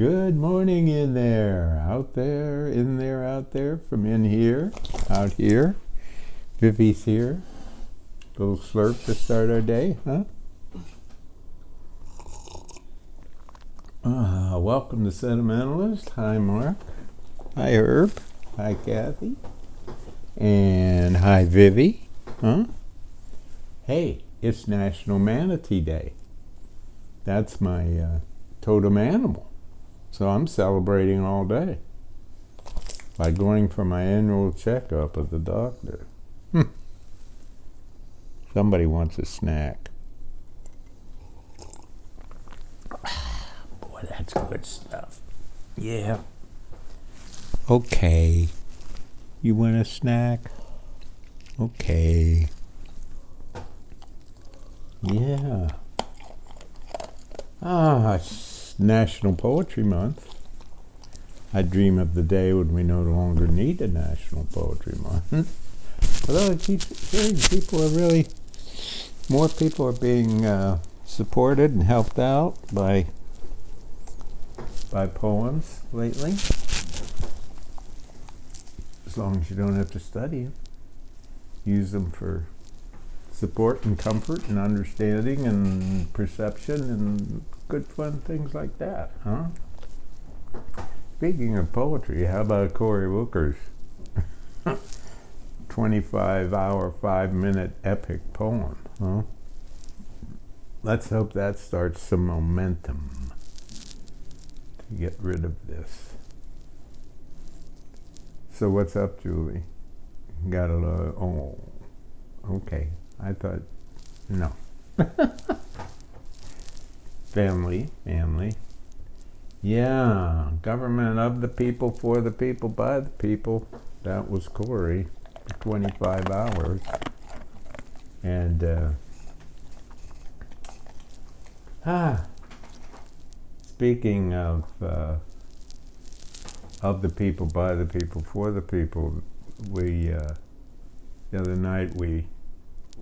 Good morning in there, out there, in there, out there, from in here, out here. Vivi's here. Little slurp to start our day, huh? Welcome to Sentimentalist. Hi, Mark. Hi, Herb. Hi, Kathy. And hi, Vivi. Huh? Hey, it's National Manatee Day. That's my totem animal. So I'm celebrating all day by going for my annual checkup at the doctor. Somebody wants a snack. Boy, that's good stuff. Yeah. Okay. You want a snack? Okay. Yeah. It's National Poetry Month. I dream of the day when we no longer need a National Poetry Month. Although I keep hearing more people are being supported and helped out by poems lately. As long as you don't have to study them. Use them for support and comfort and understanding and perception and good fun things like that, huh? Speaking of poetry, how about Cory Booker's 25-hour, 5-minute epic poem, huh? Let's hope that starts some momentum to get rid of this. So what's up, Julie? Got a lot, okay. I thought, no. Family. Yeah, government of the people, for the people, by the people. That was Cory, 25 hours. And, speaking of the people, by the people, for the people, the other night we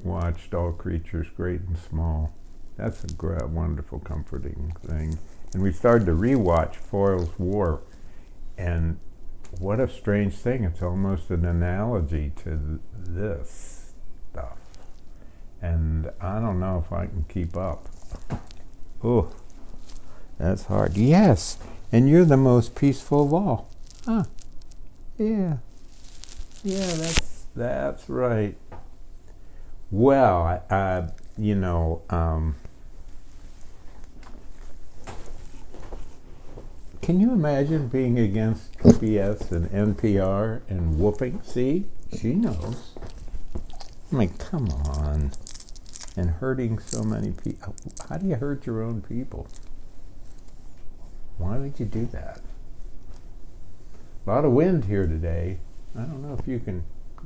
watched All Creatures Great and Small. That's a wonderful, comforting thing. And we started to rewatch Foyle's War, and what a strange thing. It's almost an analogy to this stuff. And I don't know if I can keep up. Oh, that's hard. Yes, and you're the most peaceful of all. Huh. Yeah. Yeah, that's right. Well, can you imagine being against PBS and NPR and whooping? See, she knows. I mean, come on. And hurting so many people. How do you hurt your own people? Why would you do that? A lot of wind here today. I don't know if you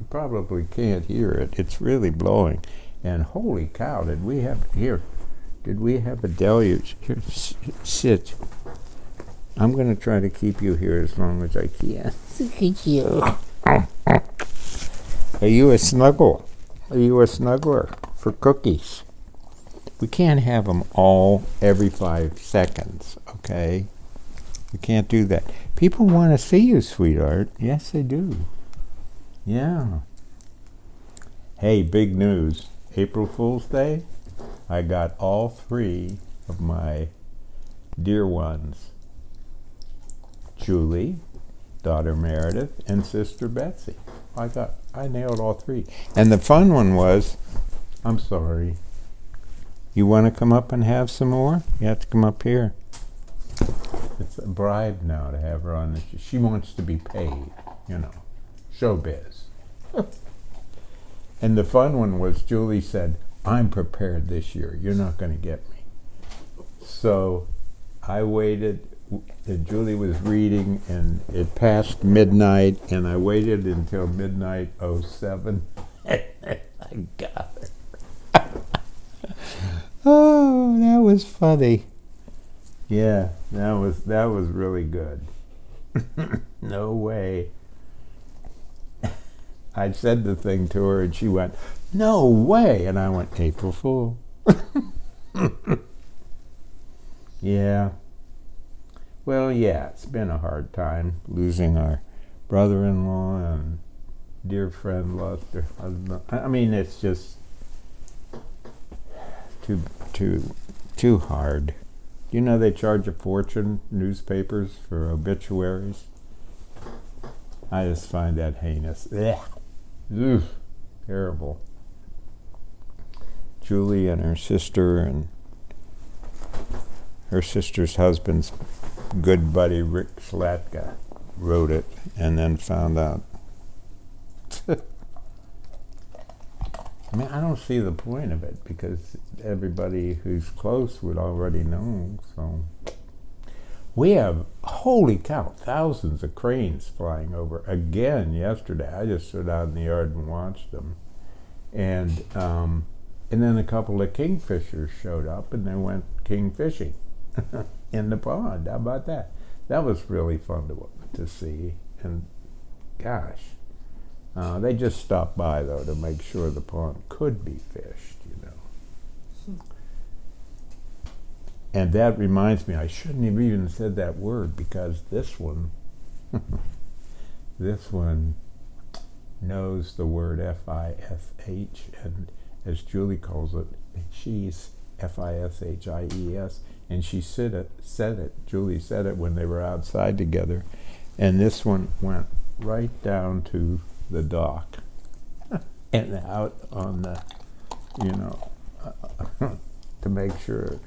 probably can't hear it. It's really blowing. And holy cow, did we have a deluge? Here, sit. I'm going to try to keep you here as long as I can. Are you a snuggle? Are you a snuggler for cookies? We can't have them all every 5 seconds, okay? We can't do that. People want to see you, sweetheart. Yes, they do. Yeah. Hey, big news. April Fool's Day, I got all 3 of my dear ones. Julie, daughter Meredith, and sister Betsy. I nailed all 3. And the fun one was, I'm sorry, you want to come up and have some more? You have to come up here. It's a bribe now to have her on. She wants to be paid, showbiz. And the fun one was, Julie said, I'm prepared this year. You're not going to get me. So I waited. Julie was reading, and it passed midnight, and I waited until midnight 07. I got her. Oh, that was funny. Yeah, that was really good. No way. I said the thing to her, and she went, no way. And I went, April Fool. Yeah. Well, yeah, it's been a hard time losing our brother-in-law, and dear friend lost her husband. I mean, it's just too hard. You know they charge a fortune, newspapers, for obituaries. I just find that heinous. Ugh. Ugh. Terrible. Julie and her sister and her sister's husband's good buddy Rick Slatka wrote it and then found out. I mean, I don't see the point of it because everybody who's close would already know. So we have, holy cow, thousands of cranes flying over again yesterday. I just stood out in the yard and watched them. And then a couple of kingfishers showed up and they went king fishing in the pond. How about that? That was really fun to see. And gosh, they just stopped by though to make sure the pond could be fished, you know. And that reminds me, I shouldn't have even said that word because this one knows the word F-I-S-H, and as Julie calls it, she's F-I-S-H-I-E-S, and she said it, Julie said it when they were outside together, and this one went right down to the dock and out on the, you know, to make sure.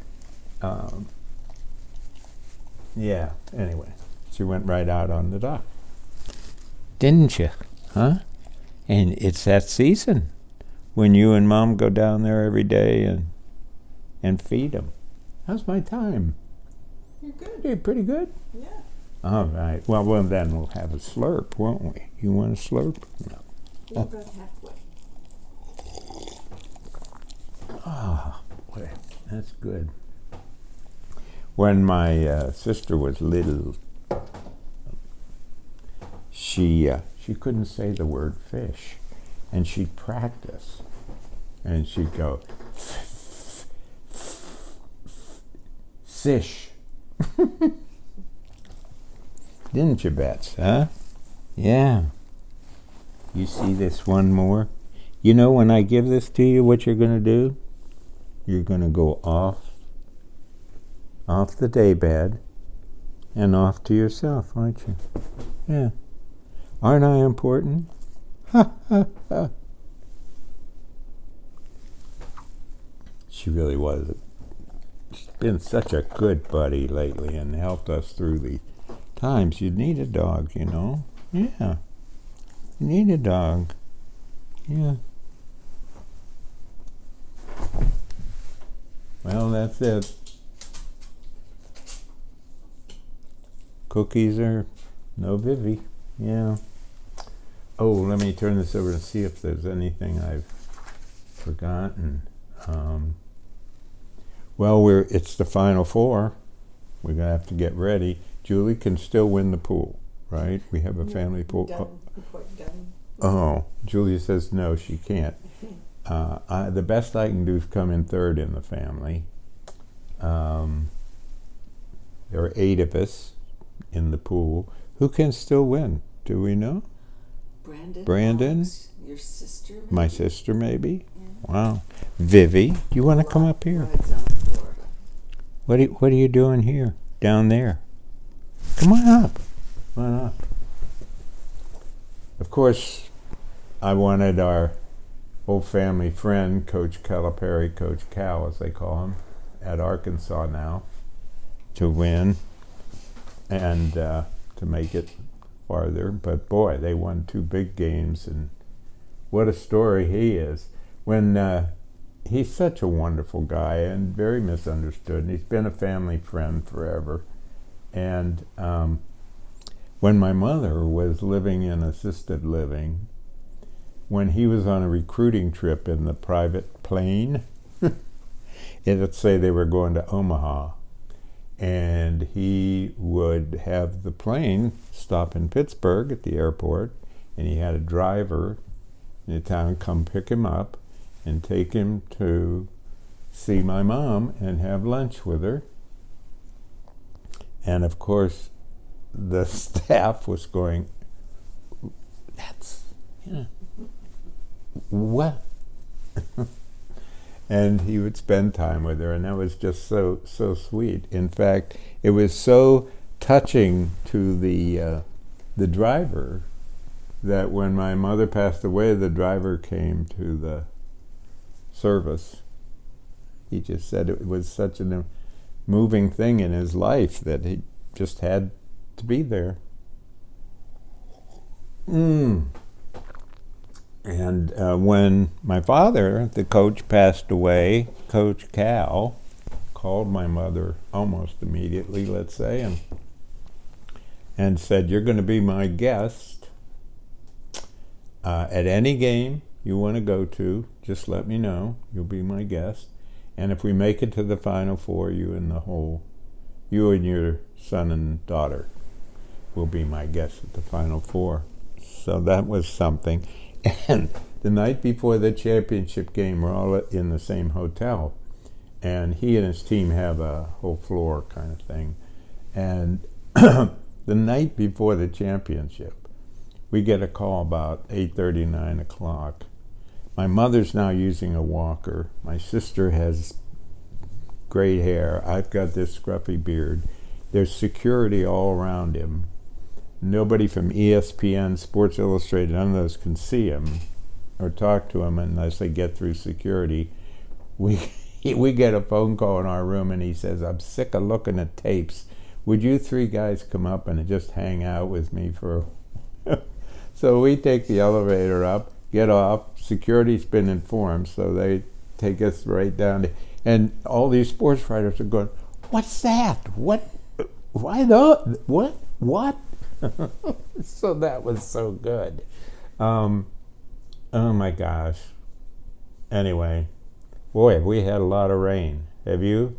Yeah, anyway, she went right out on the dock. Didn't you? Huh? And it's that season when you and Mom go down there every day and feed them. How's my time? You're good. You're pretty good? Yeah. All right. Well, then we'll have a slurp, won't we? You want a slurp? No. We're about halfway. Ah, boy, that's good. When my sister was little, she couldn't say the word fish, and she'd practice, and she'd go, fish. Didn't you, Bets, huh? Yeah. You see this one more? You know when I give this to you, what you're going to do? You're going to go off the daybed and off to yourself, aren't you? Yeah. Aren't I important? Ha, ha, ha. She really was. She's been such a good buddy lately and helped us through the times. You need a dog, you know? Yeah. You need a dog. Yeah. Well, that's it. Cookies are no Vivi. Yeah. Oh, let me turn this over and see if there's anything I've forgotten. Well, it's the Final Four. We're going to have to get ready. Julie can still win the pool, right? We have a family pool. Done. Quite done. Oh, Julia says no, she can't. The best I can do is come in third in the family. There are 8 of us in the pool. Who can still win? Do we know? Brandon? Alex, your sister? Maybe? My sister, maybe? Yeah. Wow. Vivi, do you want to come up here? Rides on Florida. What are you doing here? Down there? Come on up. Come on up. Of course, I wanted our old family friend, Coach Calipari, Coach Cal, as they call him, at Arkansas now, to win and to make it farther. But boy, they won 2 big games, and what a story he is. When he's such a wonderful guy and very misunderstood, and he's been a family friend forever. And when my mother was living in assisted living, when he was on a recruiting trip in the private plane, let's say they were going to Omaha, and he would have the plane stop in Pittsburgh at the airport, and he had a driver in the town come pick him up and take him to see my mom and have lunch with her. And of course, the staff was going, that's, what? And he would spend time with her, and that was just so sweet. In fact, it was so touching to the driver that when my mother passed away, the driver came to the service. He just said it was such a moving thing in his life that he just had to be there. And when my father, the coach, passed away, Coach Cal called my mother almost immediately, let's say, and said, "You're going to be my guest at any game you want to go to. Just let me know. You'll be my guest. And if we make it to the Final Four, you and your son and daughter will be my guests at the Final Four." So that was something. And the night before the championship game, we're all in the same hotel. And he and his team have a whole floor kind of thing. And the night before the championship, we get a call about 8:30, 9 o'clock. My mother's now using a walker. My sister has gray hair. I've got this scruffy beard. There's security all around him. Nobody from ESPN, Sports Illustrated, none of those can see him or talk to him unless they get through security. We get a phone call in our room, and he says, "I'm sick of looking at tapes. Would you three guys come up and just hang out with me for So we take the elevator up, get off. Security's been informed, so they take us right down to, and all these sports writers are going, "What's that? What? Why not? What? So that was so good. Oh my gosh. Anyway, boy, have we had a lot of rain. Have you?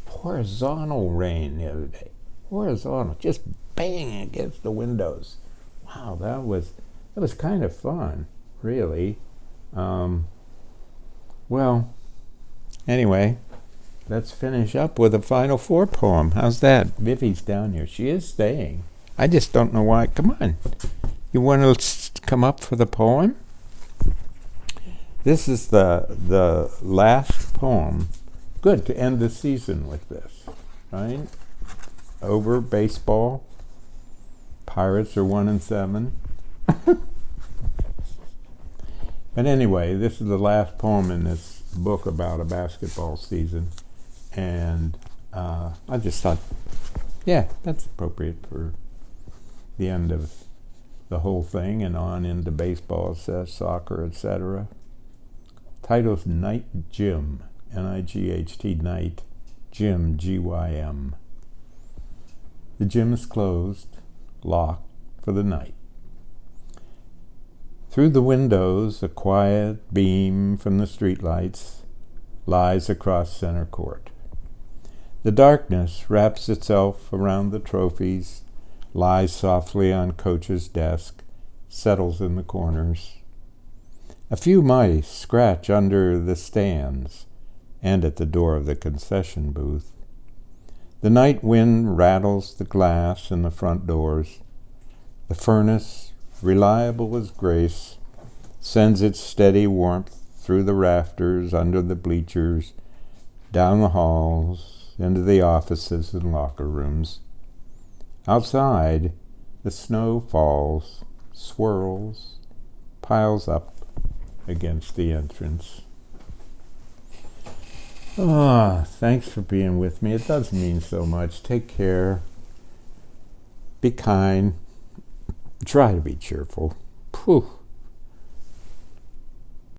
Horizontal rain the other day. Horizontal, just banging against the windows. Wow, that was kind of fun, really. Well, anyway, let's finish up with a Final Four poem. How's that? Vivi's down here. She is staying. I just don't know why. Come on. You want to come up for the poem? This is the last poem. Good to end the season with this, right? Over baseball. Pirates are 1-7. But anyway, this is the last poem in this book about a basketball season. And I just thought, yeah, that's appropriate for the end of the whole thing and on into baseball, soccer, etc. Title's Night Gym, N-I-G-H-T, Night, Gym, G-Y-M. The gym is closed, locked for the night. Through the windows, a quiet beam from the streetlights lies across center court. The darkness wraps itself around the trophies, lies softly on coach's desk, settles in the corners. A few mice scratch under the stands and at the door of the concession booth. The night wind rattles the glass in the front doors. The furnace, reliable as grace, sends its steady warmth through the rafters, under the bleachers, down the halls, into the offices and locker rooms. Outside, the snow falls, swirls, piles up against the entrance. Thanks for being with me. It does mean so much. Take care. Be kind. Try to be cheerful. Phew.